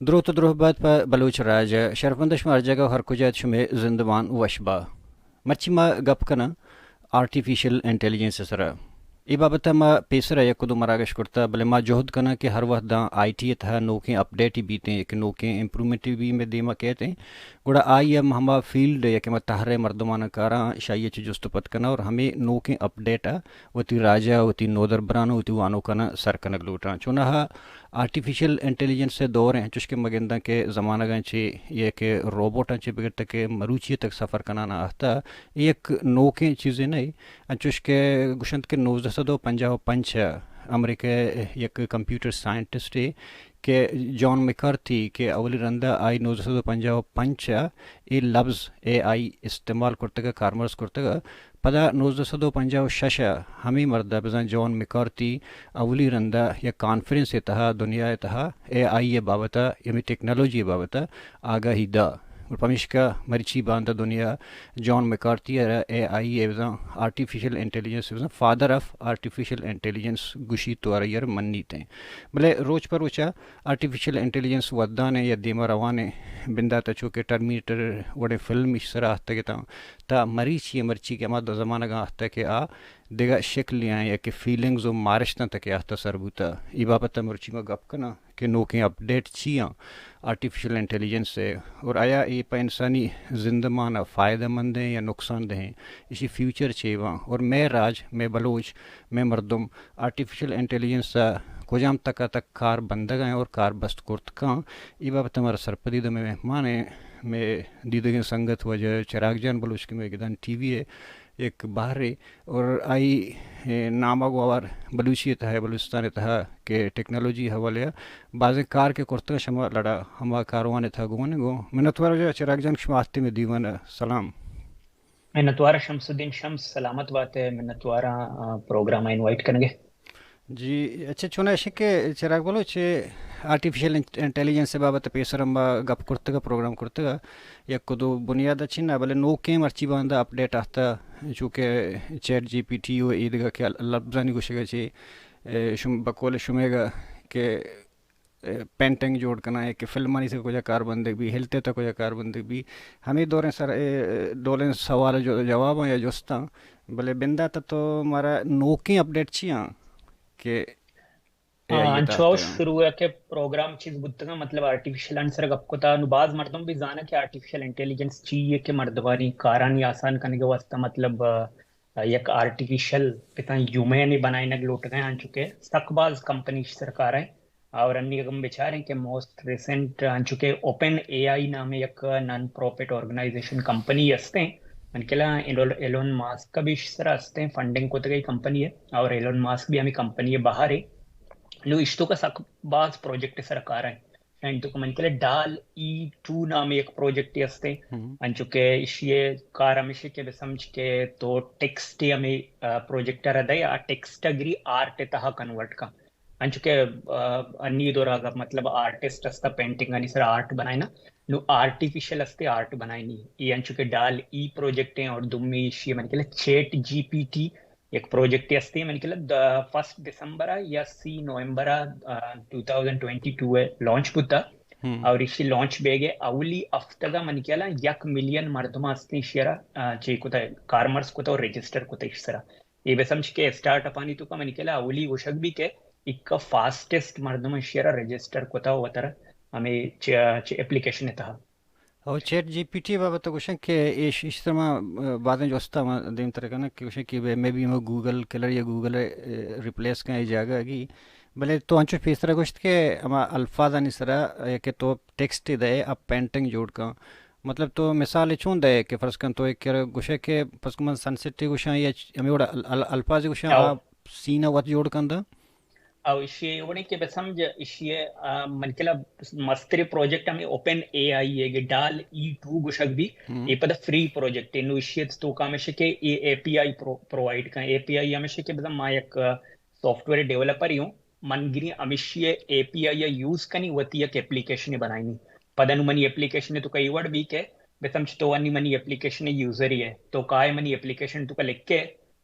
द्रुत द्रुहबत पर बलूच राज शरफंदश में जगह हर कुजैत शुमे जिंदवान वशबा मच्छिमा गपकना आर्टिफिशियल इंटेलिजेंस सरा ई बाबत मा पेसर या कुदु मरागश करता भले मा जोहद कना कि हर वक्त दा आईटी था नोके अपडेट ही बीते कि नोके इम्प्रूवमेंट भी में देमा कहते गुड़ा आई हम हमा फील्ड या कि मैं तहरे मर्दमान कारा शाये जुस्त पत कना और हमें नोके अपडेट वती राजा वती नोदर बरानो वती वानो कना सर कनक लूटा चुना आर्टिफिशियल इंटेलिजेंस से दौर हैं चुस्के मगिंदा के ज़माना गए चे ये के रोबोट चे बगैर तक के मरूची तक सफ़र करना ना आता एक नोके चीज़ें नहीं चुस्के गुशंत के 1955 अमेरिका एक कंप्यूटर साइंटिस्ट के जॉन मैकार्थी के अवली रंदा आई 1955 ये लफ्ज़ AI इस्तेमाल करते कार्मर्स करते पदा 1956 हमी मर्दा बजान जॉन मैकार्थी अवली रंदा या कॉन्फ्रेंस तहा दुनिया तहा AI बाबता यमी टेक्नोलॉजी बाबता आगाही दा और पमिश्का मरिची बांधा दुनिया John McCarthy AI artificial intelligence father of artificial intelligence गुशी तोर मन्नी थे भले रोज पर रोचा आर्टिफिशियल इंटेलिजेंस वदाने या दीमा रवाने बिंदा तचो के टर्मिनेटर वड़े फिल्म इस तरह हत्या के ता मरीच ये मर्ची के माद ज़माना गा हत्या के आ देगा शक्ल या कि फीलिंग्स और मारिशता तक आता सरबूता ई बाबत मर्ची में गप कना कि नोके अपडेट छियाँ आर्टिफिशियल इंटेलिजेंस से और आया ये पर इंसानी जिंदमाना फ़ायदेमंद हैं या नुकसानदेह हैं इसी फ्यूचर चेवा और मैं राज मैं बलोच मैं मर्दम आर्टिफिशियल इंटेलिजेंस कोजाम तक कार बंदग हैं और कार बस्त कुर्त का ये बाबत हमारा सरपदीद में मेहमान है मैं दीदगी संगत वजह चिराग जान बलोच के में गिदान TV है एक बाहरी और आई नामा गवार बलूचियत है बलूचिस्तान था के टेक्नोलॉजी हवाले बाज़ कार के कुर्ता शमा लड़ा हमा कारवान था गुवन गो मिनतवार जो चिराग जान शमास्ती में दीवान सलाम मिन्नतवारा शमसुद्दीन शम्स सलामत बात है मिन्नतवारा प्रोग्राम इनवाइट करेंगे जी अच्छा चुना के चिराग बोलो चे आर्टिफिशियल इंटेलिजेंस से बाबत पेसरम गप कुर्तगा प्रोग्राम कुर्तगा या कुदो बुनियाद अच्छी ना भले नो के मर्ची बांधा अपडेट आता चूँकि ChatGPT वो ईदगा के लफ्जानी गुशेगा चे शुम बकोले शुमेगा के पेंटिंग जोड़ करना है कि फिल्मानी से कोई कार बंदे भी हिलते तो कोई कार बंदे भी हमें दौरे सर दौरे सवाल जो जवाब या जोस्ता भले बिंदा तो हमारा नोकी अपडेट छियाँ के AI अंशुआव ताते हैं शुरू है कि प्रोग्राम चीज बुद्तगा मतलब आर्टिफिशियल आंसर गप्को ता नुबाज मर्दम भी जाना कि आर्टिफिशियल इंटेलिजेंस चाहिए कि मर्दवानी कारानी आसान करने के वास्ते मतलब एक आर्टिफिशियल पिता ह्यूमन ही बनाए नग लौट गए आन चुके सकबाज कंपनी सरकार है और अन्य गम बेचारे कि मोस्ट रिसेंट आन चुके ओपन AI नामे एक नॉन प्रॉफिट ऑर्गेनाइजेशन कंपनी असते मनकेला एलोन मास्क का भी सर असते फंडिंग को तो गई कंपनी है और एलोन मास्क भी हमें कंपनी है बाहर है लो इष्टो का सकबाज प्रोजेक्ट सरकार है एंड तो मन केले डाल E2 नामे एक प्रोजेक्ट असते हम्म अंचुके इशिये कार हमेशा के समझ के तो टेक्स्ट हमें प्रोजेक्टर अदय आ टेक्स्ट अग्री आर्ट तहा कन्वर्ट का अंचुके अन्नी दोरागा मतलब आर्टिस्ट असता पेंटिंग आणि सर आर्ट बनाए ना नु आर्टिफिशियल असते आर्ट बनाई ये अंचुके डाल ई प्रोजेक्ट है और दुम्मी इशिये मन केले चैट GPT एक प्रोजेक्ट असते मन केलं 1 डिसेंबर या 3 नोव्हेंबर 2022 लॉन्च पुता हम्म और इसी लॉन्च बेगे अवली अफ्तगा मन केला 1 मिलियन मर्दमा असते शिरा चे कुता कार्मर्स कुता रजिस्टर कुता इशरा ये समझ के स्टार्टअप आणि तुका मन केला अवली उशक भी के इक फास्टेस्ट मर्दमा शिरा रजिस्टर कुता वतर हमें चे एप्लीकेशन था और ChatGPT बाबत तो कुछ है कि इस तरह बातें जो अस्ता दिन तरह का ना कि कुछ है कि मे भी मैं गूगल कलर या गूगल रिप्लेस का ये जाएगा कि भले तो अंचु फीस तरह कुछ के हम अल्फाज नहीं सरा कि तो टेक्स्ट दे अब पेंटिंग जोड़ का मतलब तो मिसाल चूं दे कि फर्ज कन तो एक कुछ है कि फर्ज कन सनसेट कुछ है या हमें बड़ा अल्फाज कुछ है आप सीना वत जोड़ कंदा अव इशे उन्हें के समझ इशे मन केला मस्तरी प्रोजेक्ट हमें ओपन AI ये डाल E2 गुशक भी हम्म ये पद फ्री प्रोजेक्ट इनु इशे तो का में के ये API प्रोवाइड का API हमें के बदम मायक सॉफ्टवेयर डेवलपर हूँ मन गिरी अमिष्य API या यूज कनी वती एक एप्लीकेशन बनाई पदनु मनी एप्लीकेशन तो कई वर्ड भी के बेसम तो वनी मनी एप्लीकेशन यूजर ही है तो काय मनी एप्लीकेशन तो का लिख के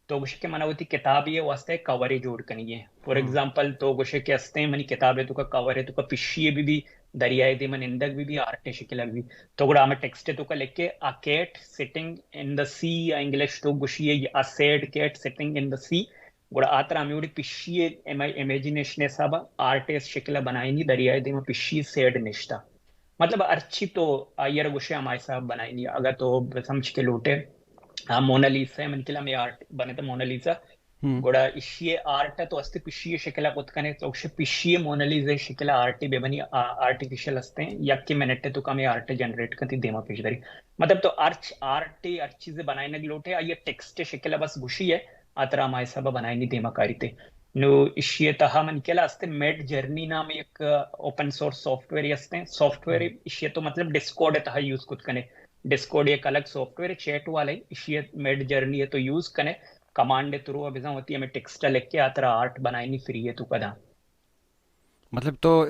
तो गुश के मनावती किताब ये वास्ते कवर जोड़ कनी है फॉर हम्म एग्जांपल तो गुश के हस्ते मनी किताब है तो का कवर है तो का पिछिए भी दरियाई दी मन इंदक भी आर्ट शिकलक भी तो गुड़ा आमे टेक्स्ट तो का लिख के a cat sitting in the sea English तो गुशिये a sad cat sitting in the sea गुड़ा आतर आमे उड़ी पिशिये इमेजिनेशन साबा आर्टिस्ट शिकला बनाई नहीं दरियाई दी में पिशिये सैड निष्ठा मतलब अच्छी तो आयर गुशे हमारे साहब बनाई नहीं अगर तो समझ के लूटे हाँ मोनालिसा मन केला में आर्ट बने तो मोनालिसा हम्म गोड़ा इशिये आर्ट तो अस्ते पिशिये शिकला कुतकने तो उसे पिशिये मोनालिसा शिकला आर्ट बेबनी आर्टिफिशियल अस्ते हैं यक्की मिनट तो कम आर्ट जनरेट करती देमा पेश दरी मतलब तो आर्ट अच्छी से बनाए नग लोटे ये टेक्स्ट शिकला बस गुशी है आतरा हमारे सब बनाए नहीं देमा कारिते नु इशिये तहा मन केला अस्ते मेड जर्नी नाम एक ओपन सोर्स सॉफ्टवेयर अस्ते सॉफ्टवेयर इशिये तो मतलब डिस्कॉर्ड तहा यूज कुतकने डिस्कॉर्ड एक अलग सॉफ्टवेयर चैट वाले इशिये मेड जर्नी है तो यूज कने कमांड थ्रू अभी होती है हमें टेक्स्ट लेके के आतरा आर्ट बनाई नहीं फ्री है तू कदा मतलब तो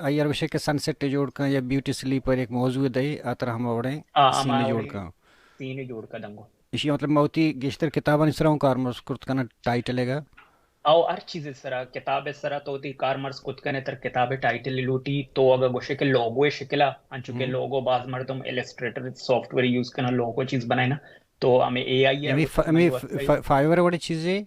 अयर विषय के सनसेट जोड़ का या ब्यूटी स्लीप पर एक मौजूद है आतर हम आवड़े सीन जोड़ हमारे का सीन जोड़ कदंगो इसी मतलब मौती गेस्टर किताबन इसराऊं कारमर्स कुर्त का टाइटल हैगा आओ हर चीज इस तरह किताब इस तरह तो होती कारमर्स खुद कने तर किताबे टाइटल लूटी तो अगर गोशे के लोगो शिकला अंचु के हम्म लोगो बाज मर तुम इलस्ट्रेटर सॉफ्टवेयर यूज करना लोगो चीज बनाए ना तो हमें एआई है एमी फाइवर वाली चीजें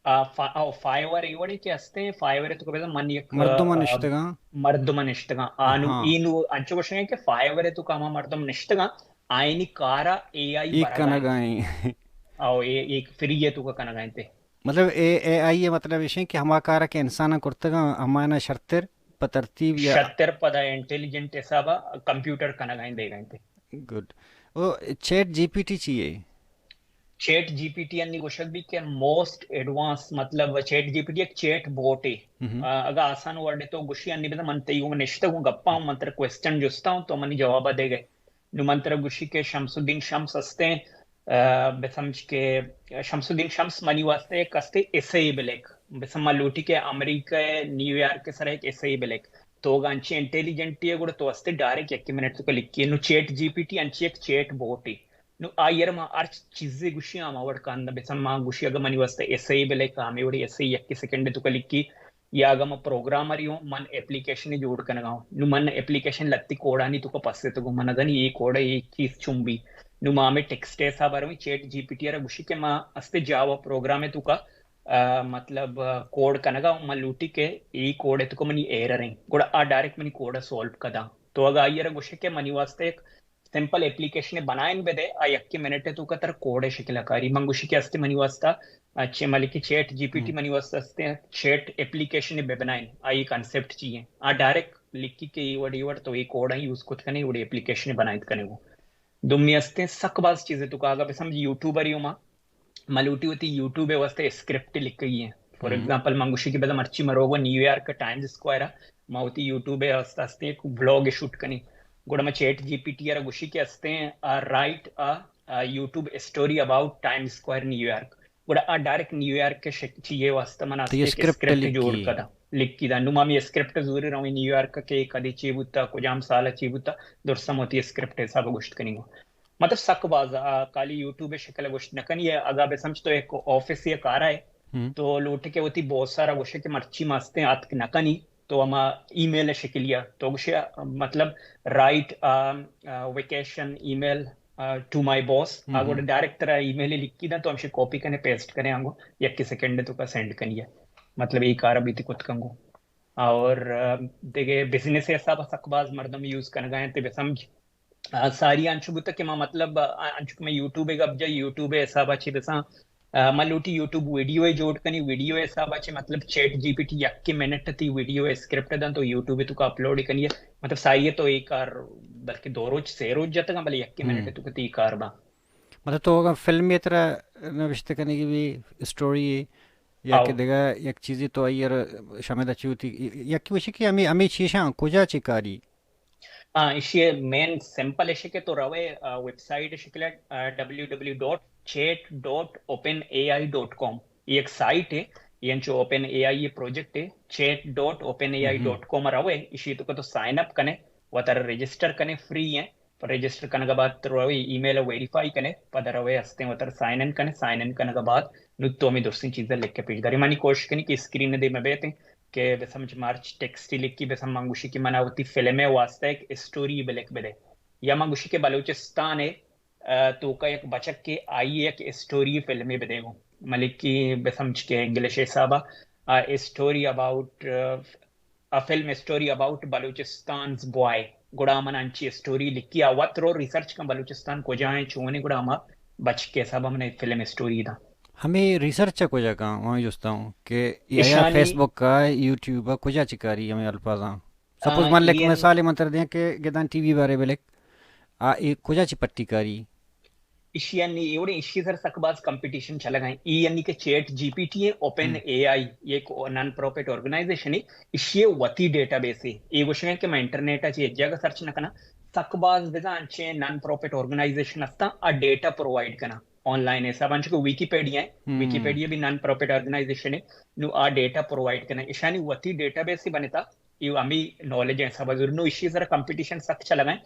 फाइवर इवड़ी के हस्ते फाइवर तो कबे मन एक मर्दों निष्ठगा मर्दम निष्ठगा आनु हाँ ईनु अंचु गोशे के फाइवर तो कामा मर्दम निष्ठगा आयनी कारा एआई एक का बरगाई नगाई आओ ये एक फ्री है तू का कना गाइते मतलब ए आई ये मतलब विषय कि हम आकार के इंसान कुर्तगा हमारा शर्तर पतरतीब या शतर पदा इंटेलिजेंट ऐसा कंप्यूटर कना गाइन दे गाइते गुड वो चैट जीपीटी चाहिए चैट जीपीटी अन्नी गोशक भी के मोस्ट एडवांस मतलब चैट जीपीटी एक चैट बोट है हम्म अगर आसान वर्ड है तो गुशी अन्नी बेटा मनते यू निश्चित हूँ गप्पा हूँ मंत्र क्वेश्चन जुस्ता हूँ तो मनी जवाब दे गए नु मंत्र गुशी के शमसुद्दीन शम्स हस्ते बेसमझ के शमसुद्दीन शम्स मनी वास्ते एक हस्ते एसए बिलेक बेसम्मा लूटी के अमेरिका न्यूयॉर्क के सर एक एसए बिलेक तो अंची इंटेलिजेंट है गुड़ तो हस्ते डायरेक्ट एक मिनट तो लिखी नु चैट जीपीटी अंची एक चैट बोट है नु आयर मा आर्च चीजें गुशी आम आवड कांद बेसम्मा गुशी अगर मनी वास्ते एसए बिलेक आमे वडी एसए एक सेकंड तो लिखी या अगर मैं प्रोग्रामर हूँ मन एप्लीकेशन जोड़ कर लगाऊं नु मन एप्लीकेशन लत्ती कोड़ा नहीं तुका पस्से तो मन अगन ये कोड़ा ये चीज चुंबी नु मामे टेक्स्ट ऐसा बारे में चैट जीपीटी अरे गुशी के माँ अस्ते जावा प्रोग्राम है तुका मतलब कोड कनगा मैं लूटी के ई कोड है तुका मनी एरर है कोड़ा आ डायरेक्ट मनी कोड सॉल्व कदा तो अगर आइए गुशी के मनी वास्ते एक सिंपल एप्लीकेशन बनाए बेदे आ यक्की मिनट है तुका तर कोड है शिकलाकारी मंगुशी के अस्ते मनी वास्ता अच्छे मलिकी चैट जीपीटी मनी वास्ते अस्ते चैट एप्लीकेशन बे बनाए आई कंसेप्ट चाहिए आ डायरेक्ट लिखी के ई वर्ड तो ये कोड है यूज कुछ करने वो एप्लीकेशन बनाए करने वो दुम्मी अस्ते सकबाज चीजें तो कहा समझ यूट्यूबर ही माँ मलूटी होती यूट्यूब है वास्ते स्क्रिप्ट लिख गई है फॉर एग्जांपल मंगुशी की बदम अच्छी मरोगो न्यूयॉर्क का टाइम्स स्क्वायर माउती यूट्यूब है वास्ते अस्ते एक व्लॉग शूट करनी गुड़ा में चैट जीपीटी या गुशी के अस्ते right YouTube story about times square New York गुड़ा डायरेक्ट न्यूयॉर्क के चाहिए वास्ते मना तो ये स्क्रिप्ट स्क्रिप्ट जोड़ लिखी कदा लिखी दा नुमा मी स्क्रिप्ट जरूरी रहो न्यूयॉर्क के कदी चीबुता कुजाम साला चीबुता दुर्सम होती स्क्रिप्ट है सब गोश्त करेंगे मतलब सकबाज काली यूट्यूब शक्ल गोश्त नकन ये अगा बे समझ तो एक ऑफिस ये कार है तो लोटे के होती बहुत सारा गोश्त के मर्ची मास्ते आत नकनी तो हम ईमेल शिकलिया तो गोश्त मतलब write vacation email to my boss आगो डायरेक्ट तरह ईमेल लिखी ना तो हमसे कॉपी करने पेस्ट करें आंगो एक सेकंड तो का सेंड करिए मतलब एक कार अभी कुछ कंगो और देखे बिजनेस ऐसा बस अखबाज मर्दम यूज कर गए थे समझ सारी अंशुभूत के मां मतलब अंशुक में यूट्यूब एक अब जा यूट्यूब ऐसा बचे बसा मलूटी यूट्यूब वीडियो है जोड़ कनी वीडियो ऐसा बचे मतलब चैट जीपीटी यक्के मिनट थी वीडियो है स्क्रिप्ट दन तो यूट्यूब तो का अपलोड कनी मतलब साई तो एक कार बल्कि दो रोज से रोज जाता भले यक्के मिनट तो कती कार बा मतलब तो अगर फिल्म में तरह नविश्त करने की भी स्टोरी या कि देगा एक चीज़ें तो अयर शामिल अच्छी होती या कि वैसे कि हमें हमें चीज़ें कुजा चिकारी इसे मेन सिंपल इसे के तो रवे वेबसाइट शिकले www.chat.openai.com ये एक साइट है ये जो ओपन एआई ये प्रोजेक्ट है chat.openai.com रवे इसी तो साइन अप कने वतर रजिस्टर कने फ्री है पर रजिस्टर करने के बाद रवे ईमेल वेरीफाई कने पदर रवे हस्ते वतर साइन इन करने के बाद नुत्तो में दूसरी चीजें लिख के पेज करी मानी कोशिश कनी कि स्क्रीन दे में बेते के बेसम मार्च टेक्स्ट लिखी बेसम मंगुशी की मनावती फिल्में वास्ते एक स्टोरी बिलक बेदे या मंगुशी के बलूचिस्तान है तो का एक बचक के आई एक स्टोरी फिल्में बेदेगो मलिक की बेसम के इंग्लिश हिसाबा story about a film story about Baluchistan's boy. गुड़ामन अंची स्टोरी लिखी आवत रो रिसर्च का बलूचिस्तान को जाए चुने गुड़ामा बच के सब हमने फिल्म स्टोरी था हमें रिसर्च को जगह वहाँ जुस्ता हूँ कि या इशानी फेसबुक का यूट्यूब का कुछ चिकारी हमें अल्फाजा सपोज मान लेक ईएन मिसाल मंतर दें कि गदान टीवी बारे बेलेक कुछ पट्टी कारी इशियानी एवढे इशी जर सकबाज कंपिटिशन चला गए ईएनई के चैट जीपीटी है ओपन एआई ये एक नॉन प्रॉफिट ऑर्गेनाइजेशन है इशी वती डेटाबेस है ये विषय के मैं इंटरनेट ची जगह सर्च नकना सकबाज बेजांचे नॉन प्रॉफिट ऑर्गेनाइजेशन असता आ डेटा प्रोवाइड कना ऑनलाइन है सब अंश को विकिपीडिया है विकिपीडिया भी नॉन प्रॉफिट ऑर्गेनाइजेशन है नु आ डेटा प्रोवाइड कना इशानी वती डेटाबेस ही बनेता ये अमी नॉलेज है सब जरूर नु इशी जरा कंपिटिशन सक चला गए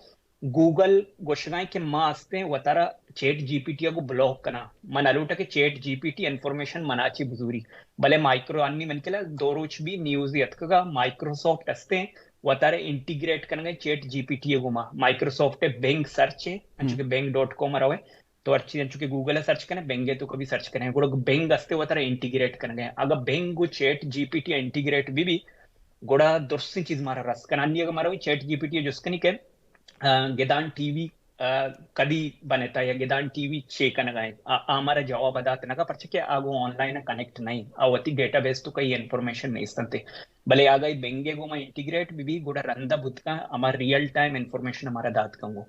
गूगल घोषणाएं के मास्ते वतारा चैट जीपीटी को ब्लॉक कना मन अलूटा के चैट जीपीटी इन्फॉर्मेशन मनाची बुजूरी भले माइक्रो अन्नी मन के दो रोज भी न्यूज यतका माइक्रोसॉफ्ट अस्ते वतारे इंटीग्रेट करने चैट जीपीटी गुमा माइक्रोसॉफ्ट बेंग सर्च है अंचुके बेंग.com रवे तो अच्छी अंचुके गूगल सर्च करें बेंगे तो कभी सर्च करें गुड़ा बेंग अस्ते वतारे इंटीग्रेट करने अगर बेंग चैट जीपीटी इंटीग्रेट भी गुड़ा दुर्सी चीज मारा रस कनानी अगर मारा चैट जीपीटी जिसकनी के गिदान टीवी कदी बनेता या गिदान टीवी चेकन गए हमारा जवाब अदात नका पर के आगो ऑनलाइन कनेक्ट नहीं आवती डेटाबेस तो कई इन्फॉर्मेशन नहीं संते भले आ गई बेंगे गो में इंटीग्रेट भी गुड़ा रंदा बुत का हमारा रियल टाइम इन्फॉर्मेशन हमारा दात कंगो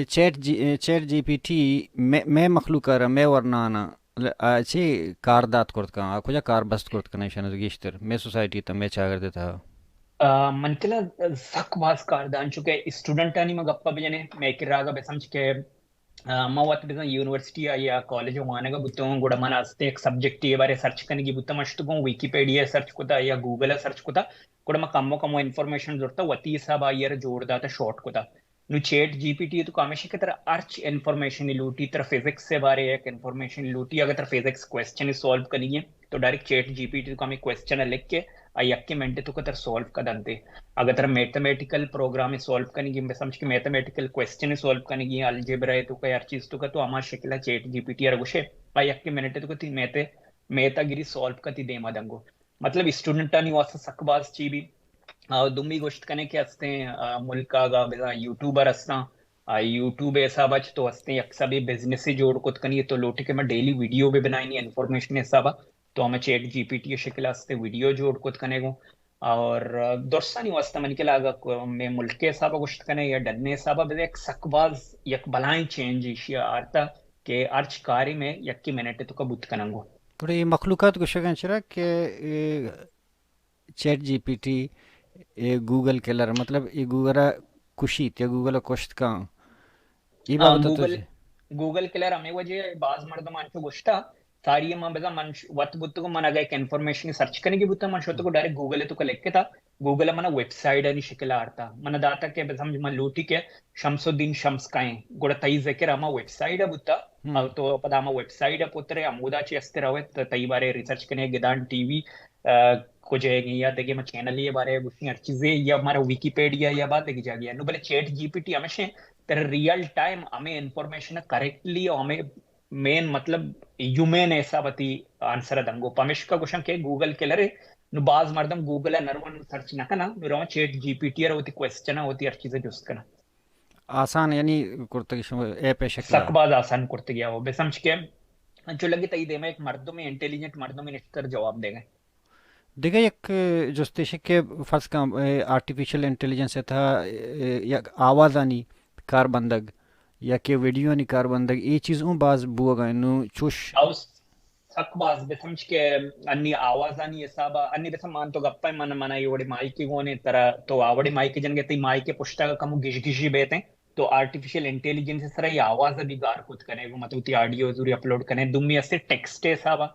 चैट जीपीटी मैं मखलूक कर मैं वरना अच्छी कार दात करत का कुछ कार बस्त करत का निशान गिश्तर मैं सोसाइटी तब मैं चाह कर देता मनकेला सकवास कारदान चुके स्टूडेंट आणि मग गप्पा बजने मेकिरागा बेसंच के मवत बेसन यूनिवर्सिटी या कॉलेज वानगा बुत्तों गुड़ा मन आस्ते एक सब्जेक्ट ये बारे सर्च करने की बुत्ता मस्तुगों विकिपीडिया सर्च कोता या गूगल सर्च कोता गुड़ा म कम्मो कम्मो इन्फॉर्मेशन जोड़ता वती सब आयर जोड़ दाता शॉर्ट कोता नु चैट जीपीटी तो कामेश के तरह अर्च इन्फॉर्मेशन लूटी तरह फिजिक्स से बारे एक इन्फॉर्मेशन लूटी अगर तरह फिजिक्स क्वेश्चन सॉल्व करिए तो डायरेक्ट चैट जीपीटी तो हमें क्वेश्चन लिख के अयक्के मिनट तो कतर सॉल्व कर दंते अगर तरह मैथमेटिकल प्रोग्राम सॉल्व करने की समझ के मैथमेटिकल क्वेश्चन सॉल्व करने की अलजेब्रा है तो कई हर चीज तो का तो हमारा शिकला चैट जीपीटी रघुशे अयक्के मिनट तो कती मैथगिरी सॉल्व कती दे मदंगो मतलब स्टूडेंटानी वास्ता सकबाज ची भी दुम्मी गोष्ट करने के असते मुल्का गा बेजा यूट्यूबर असता यूट्यूब ऐसा बच तो असते अक्सर भी बिजनेस से जोड़ कुछ कनी तो लोटे के मैं डेली वीडियो भी बनाई नहीं इन्फॉर्मेशन ऐसा बा तो हमें चैट जीपीटी के शिकला असते वीडियो जोड़ कुछ कने को और दोस्ता नहीं वास्ता मन के लागा मैं मुल्क के साबा गोष्ट कने या डरने साबा बेजा एक सकबाज यक बलाई चेंज इशिया आरता के अर्च कार्य में यक्की मिनट तो का बुत कनंगो थोड़ी मखलूकात को शगन चरा के चैट जीपीटी ये गूगल केलर मतलब ये गूगल कुशी ते गूगल कोष्ट का ये बाबत तो गूगल गूगल केलर हमें वजह बाज मर्द मानचो गोष्टा सारी मां बेजा मन वत बुत को मन एक इन्फॉर्मेशन सर्च करने की बुत्ता मन शोत को डायरेक्ट गूगल तो लेके था गूगल मन वेबसाइट आणि शिकला आरता मन दाता के बेजा मन लूटी के शमसुद्दीन शम्स काय गुड तई जके रामा वेबसाइट बुत्ता तो पदामा वेबसाइट पुत्रे अमुदाची असते रवत तई बारे रिसर्च करने गिदान टीवी को जाएगी या देखिए मैं चैनल ये बारे बुझी हर चीजें या हमारा विकिपीडिया या बात देखी जाएगी नु भले चैट जीपीटी हमेशा तेरे रियल टाइम हमें इन्फॉर्मेशन करेक्टली हमें मेन मतलब ह्यूमन ऐसा बती आंसर दंगो पमेश का क्वेश्चन के गूगल के लरे नु बाज मर्दम गूगल नरवन सर्च ना कना नु रो चैट जीपीटी होती क्वेश्चन होती हर चीजें जुस्त कना आसान यानी कुर्ते की ऐप है शक्ल सकबाज आसान कुर्ते गया वो बेसमझ के जो लगी तई दे में एक मर्दों में इंटेलिजेंट मर्दों में निश्चित जवाब देगा देखा एक जोस्तेश के फर्स्ट का आर्टिफिशियल इंटेलिजेंस था या आवाज़ आनी कार बंदग या के वीडियो आनी कार बंदग ये चीज़ बाज बुआ गए नु चुश सकबाज बेसमझ के अन्नी आवाज आनी ये सब अन्नी बेसम मान तो गप्पा मन मना ये माई की गोने तरह तो आवड़े माई के जन गए माई के पुष्टा का कम गिशगिशी बेते तो आर्टिफिशियल इंटेलिजेंस इस तरह ये आवाज भी गार खुद कने मतलब ती ऑडियो जरूरी अपलोड कने दुम्मी ऐसे टेक्स्ट है साबा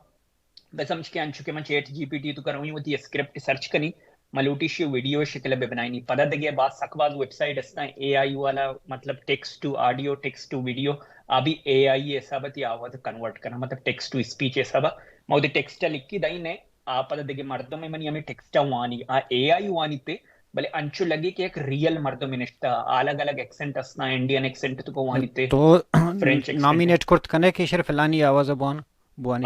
मैं समझ के अंशु के मैं चैट जीपीटी तो करूँ वो स्क्रिप्ट सर्च करी मलूटी शी वीडियो शिकल बे बनाई नहीं पता दगे बात सकबाज वेबसाइट असता एआई वाला मतलब text to audio text to video अभी एआई ऐसा बती आवाज कन्वर्ट करना मतलब टेक्स्ट टू स्पीच ऐसा बा मौदी टेक्स्ट लिख की दई ने ఆపద దిగి మర్దమేమని ఆమె టెక్స్ట్ వాని ఆ ఏఐ వానితే भले अंशु लगे कि एक रियल मर्दों मिनिस्टा अलग अलग एक्सेंट असना इंडियन एक्सेंट तो को वानिते तो फ्रेंच एक्सेंट नॉमिनेट कुर्त कने के शर फलानी आवाज बुआन बुआनी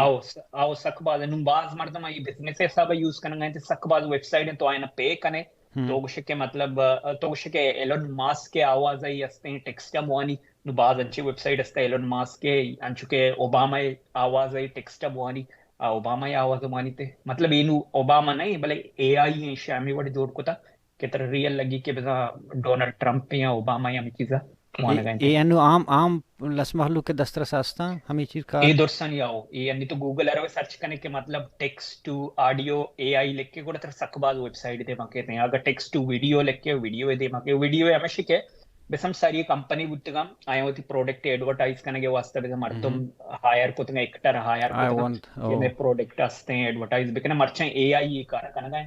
आओ सकबाज नुबाज मर्दम आई बिजनेस सब यूज करना है सकबाज वेबसाइट है तो आयना पे कने तो कुछ के मतलब तो कुछ के एलोन मास्क के आवाज आई असते हैं टेक्स्ट वानी नुबाज अच्छी वेबसाइट असते एलोन मास्क के अंशु के ओबामा आवाज आई टेक्स्ट वानी आ ओबामा आवाज वानी ते मतलब इनु ओबामा नहीं भले एआई है शामी वड जोड़ को था कि तरह रियल लगी कि बसा डोनाल्ड ट्रम्प या ओबामा या चीजा वहां गए थे एनु आम आम लसमहलू के दस्तर सास्ता हम चीज का ए दर्शन याओ ये अन्नी तो गूगल अरवे सर्च करने के मतलब टेक्स्ट टू ऑडियो एआई लिख के கூட सकबाज वेबसाइट दे माके थे अगर टेक्स्ट टू वीडियो लिख के वीडियो दे माके वीडियो हमेशा के बेसम सारी कंपनी बुत्तगम आयो होती प्रोडक्ट एडवर्टाइज करने के वास्ते बेसम मर्दम हायर को तुंगा एक्टर हायर आई को वांट ये में प्रोडक्ट आस्ते हैं एडवर्टाइज बिकने मर्चा एआई ये कार करना है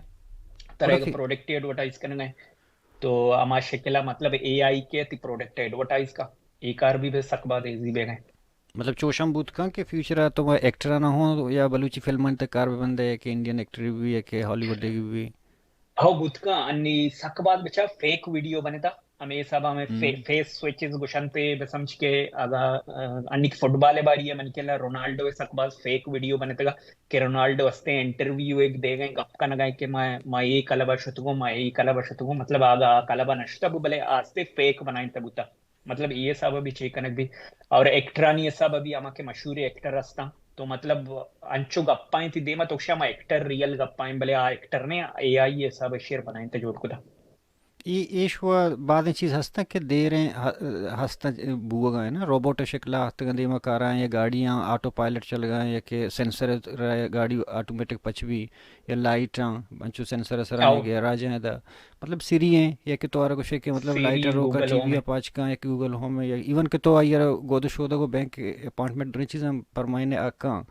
तरह का प्रोडक्ट एडवर्टाइज करना है तो हमारा शक्ला मतलब एआई के ती प्रोडक्ट एडवर्टाइज का एक कार भी बे सकबाज इजी बे गए मतलब चोशम बूथ का कि फ्यूचर है तो वो एक्टर ना हो या बलूची फिल्म तक कार बंदे है कि इंडियन एक्टर भी है कि हॉलीवुड भी हाँ बुतका अन्नी सकबाद बचा फेक वीडियो बने था हमें सब हमें फेस स्विचेस गुशनते समझ के अगर अन्नी फुटबॉल बारी है मन के रोनाल्डो सकबाद फेक वीडियो बने थे कि रोनाल्डो वस्ते इंटरव्यू एक दे गए गप का नगाए कि मैं ये कलबा शतुगो मैं ये कलबा शतुगो मतलब आगा कलबा नष्टा भले आस्ते फेक बनाए तबुता मतलब ये सब अभी चेकनक भी और एक्टरानी ये सब अभी आमा के मशहूर एक्टर रस्ता तो मतलब अंचु गप्पाएं थी देमा तो क्षमा एक्टर रियल गप्पाएं भले आ एक्टर ने एआई ये सब शेयर बनाए थे जोड़ को था ईश हुआ बाद में चीज़ हंसता कि दे रहे हंसता बुआ गए ना रोबोट शिकला हस्त गंदे में कार आए या गाड़ियाँ ऑटो पायलट चल गए या कि सेंसर रहे गाड़ी ऑटोमेटिक पचवी या लाइट बंचू सेंसर असर आए गैराज हैं दा मतलब सीरी हैं या कि तो कुछ है कि मतलब लाइटर होगा टीवी पाँच का या कि गूगल होम या इवन के तो यार गोद शोदा को बैंक अपॉइंटमेंट रही चीज़ हम पर महीने आका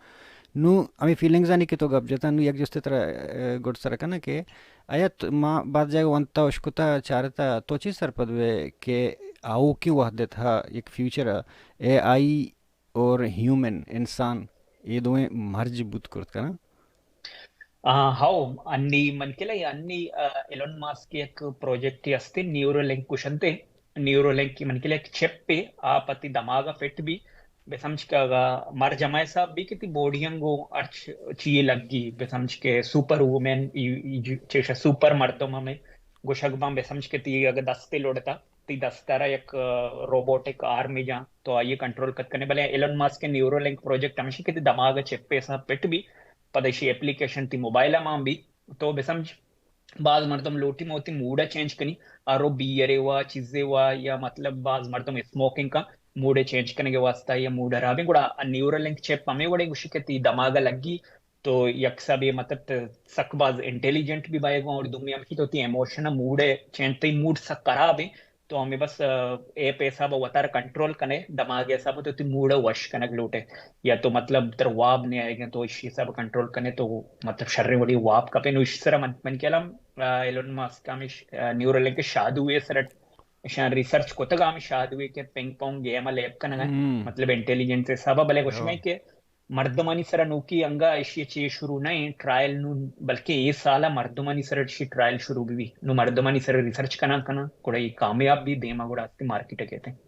नु आम्ही फिलिंग्स आणि की तो गप जेता नु एक जुस्ते तर गुड सर का ना के आया माँ बात जाएगा वंता उसकुता चारता तो चीज सर पदवे के आओ क्यों वहदत था एक फ्यूचर एआई और ह्यूमन इंसान ये दोवें मर्ज बुत करत का ना हाउ अन्नी मन केला अन्नी एलोन मास्क की एक प्रोजेक्ट असते न्यूरोलिंक कुशनते न्यूरोलिंक की मन केला एक चिप पे आपत्ति दमागा फिट भी बेसमझ के मर जमाए साहब भी कितनी बॉडियंगो अर्च चाहिए लगी बेसमझ के सुपर वुमेन चेशा सुपर मर्दों में गुशगबा बेसमझ के ती अगर दस्ते लोड़ता ती दस्तारा एक रोबोटिक आर्मी जा तो आइए कंट्रोल कत करने भले एलन मास्क के न्यूरोलिंक प्रोजेक्ट हमेशा कितनी दमाग चिप्पे साहब पिट भी पदेशी एप्लीकेशन थी मोबाइल मां भी तो बेसमझ बाज मर्दम लोटी मोती मूड चेंज कनी आरो बियरे हुआ चीजें हुआ या मतलब बाज मर्दम स्मोकिंग का मूड चेंज करने के वास्ता या मूड हराबे కూడా न्यूरोलिंक चिप हमें बड़े गुशिकती दमाग लगी तो यक्सा भी मतलब सकबाज इंटेलिजेंट भी बाएगा और दुनिया में तो ती इमोशनल मूड है चेंज ती मूड सक खराब है तो हमें बस ए पैसा वतार कंट्रोल कने दमाग ऐसा तो ती मूड वश कनक लूटे या तो मतलब तर वाब नहीं आएगा तो इसी सब कंट्रोल कने तो मतलब शर्रे बड़ी वाब का पे नु इस तरह मन केला एलोन मस्क का में न्यूरोलिंक शादू हुए सर शान रिसर्च కొత్తగా ఆమె షాదువే के पिंग पोंग गेम लैब कनगा मतलब इंटेलिजेंस सब भले कुछ में के मर्दमानी सर नूकी अंगा इशी ची शुरू नहीं ट्रायल नु बल्कि ये साला मर्दमानी सर शी ट्रायल शुरू भी नु मर्दमानी सर रिसर्च कना कना कोड़ा ये कामयाब भी देमा गुड़ा आस्ते मार्केट कहते हैं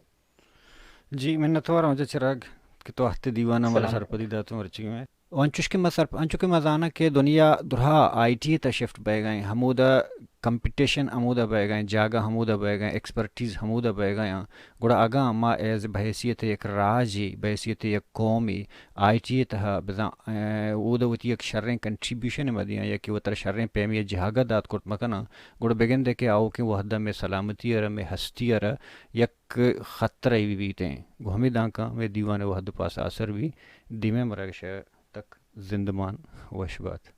जी मैं न तो रहा चिराग कि तो हत्ते दीवाना वाला सरपदी दा तो मरची में अंचु के मजाना के दुनिया दुरा आईटी त शिफ्ट बह गए हमूदा कंपटीशन हमूदा बह गए जागा हमूदा बह गए एक्सपर्टीज़ हमूदा बह गए गुड़ा आगा मा एज बहसीत एक राजी बहसीत एक कौमी आईटी तह बजा ऊदवती एक शर्रें कंट्रीब्यूशन मदिया या कि वतर शर्रें पेमी जहागा दात कोट मकना गुड़ा बेगन दे के आओ कि वहदा में सलामती अर में हस्ती अर यक खतरा ही बीते घुमी दाका में दीवाने वहद पास असर भी दिमे मरगश तक जिंदमान वश बात